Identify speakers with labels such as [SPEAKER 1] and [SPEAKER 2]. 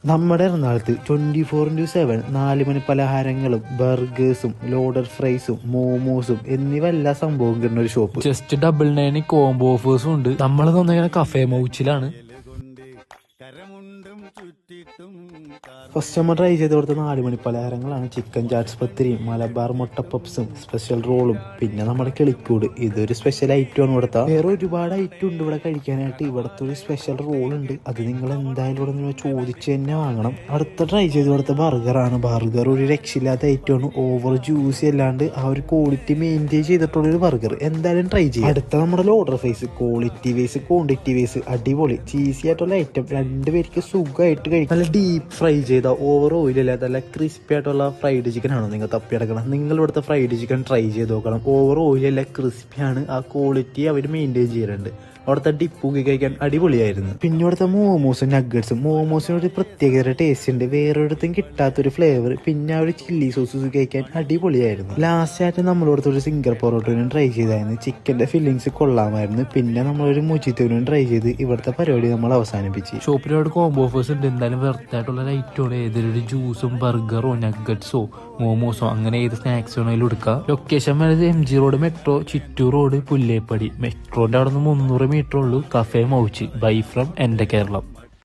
[SPEAKER 1] നമ്മുടെ എറണാകുളത്ത് 24/7 4 മണി പലഹാരങ്ങളും ബർഗേഴ്സും ലോഡഡ് ഫ്രൈസും മോമോസും എന്നിവ എല്ലാ സംഭവം കിട്ടുന്ന ഒരു ഷോപ്പ്.
[SPEAKER 2] ജസ്റ്റ് 99 കോംബോ ഓഫേഴ്സും ഉണ്ട്. നമ്മൾ തന്നിങ്ങനെ കഫേ മൗച്ചിലാണ്.
[SPEAKER 1] ഫസ്റ്റ് നമ്മൾ ട്രൈ ചെയ്ത് കൊടുത്ത 4 മണി പലഹാരങ്ങളാണ് ചിക്കൻ ചാട്സ് പത്തിരിയും മലബാർ മുട്ട പപ്സും സ്പെഷ്യൽ റോളും പിന്നെ നമ്മുടെ കിളിക്കൂട്. ഇതൊരു സ്പെഷ്യൽ ഐറ്റം ആണ് ഇവിടുത്തെ. വേറെ ഒരുപാട് ഐറ്റം ഉണ്ട് ഇവിടെ കഴിക്കാനായിട്ട്. ഇവിടുത്തെ ഒരു സ്പെഷ്യൽ റോൾ ഉണ്ട്, അത് നിങ്ങൾ എന്തായാലും ഇവിടെ നിന്ന് ചോദിച്ച് തന്നെ വാങ്ങണം. അടുത്ത ട്രൈ ചെയ്ത് കൊടുത്ത ബർഗറാണ്. ബർഗർ ഒരു രക്ഷയില്ലാത്ത ഐറ്റമാണ്. ഓവർ ജ്യൂസി അല്ലാണ്ട് ആ ഒരു ക്വാളിറ്റി മെയിൻറ്റെയിൻ ചെയ്തിട്ടുള്ളൊരു ബർഗർ എന്തായാലും ട്രൈ ചെയ്യും. അടുത്ത നമ്മുടെ loaded fries, quality wise quantity wise അടിപൊളി ചീസി ആയിട്ടുള്ള ഐറ്റം. രണ്ടുപേർക്ക് സുഖമായിട്ട് കഴിക്കും. നല്ല ഡീപ്പ് ഫ്രൈ ചെയ്ത ഓവർ ഓയിലല്ലാതെ നല്ല ക്രിസ്പി ആയിട്ടുള്ള ഫ്രൈഡ് ചിക്കൻ ആണോ നിങ്ങൾ തപ്പിയെടുക്കണം. നിങ്ങൾ ഇവിടുത്തെ ഫ്രൈഡ് ചിക്കൻ ട്രൈ ചെയ്ത് നോക്കണം. ഓവർ ഓയിലല്ല, ക്രിസ്പിയാണ്. ആ ക്വാളിറ്റി അവർ മെയിൻറ്റെയിൻ ചെയ്യുന്നുണ്ട്. അവിടുത്തെ ഡിപ്പൂക്കി കഴിക്കാൻ അടിപൊളിയായിരുന്നു. പിന്നെ ഇവിടുത്തെ മോമോസും നഗ്ഗറ്റ്സും, മോമോസിനൊരു പ്രത്യേകത ടേസ്റ്റ് ഉണ്ട്, വേറൊരിടത്തും കിട്ടാത്തൊരു ഫ്ലേവർ. പിന്നെ ആ ഒരു ചില്ലി സോസ് കഴിക്കാൻ അടിപൊളിയായിരുന്നു. ലാസ്റ്റ് ആയിട്ട് നമ്മളിവിടുത്തെ ഒരു സിംഗർ പൊറോട്ടനും ട്രൈ ചെയ്തായിരുന്നു. ചിക്കൻ്റെ ഫില്ലിങ്സ് കൊള്ളാമായിരുന്നു. പിന്നെ നമ്മളൊരു മുജിത്തോനും ട്രൈ ചെയ്ത് ഇവിടുത്തെ പരിപാടി നമ്മൾ അവസാനിപ്പിച്ച്.
[SPEAKER 2] ഷോപ്പിലൊരു കോംബോ ഓഫേഴ്സ് ഉണ്ട്. എന്തായാലും വെറുതായിട്ടുള്ള ഐറ്റമാണ്. ഏതൊരു ജ്യൂസും ബർഗറോ നഗ്ഗറ്റ്സോ മോമോസോ അങ്ങനെ ഏത് സ്നാക്സ് വേണമെങ്കിലും എടുക്കാം. ലൊക്കേഷൻ വരുന്നത് MG road, metro, Chittoor road, Pullepady. മെട്രോന്റെ അവിടെ നിന്ന് 300 മീറ്റർ ഉള്ളൂ കഫേ മൗച്ചി. ബൈ ഫ്രം എൻ്റെ കേരളം.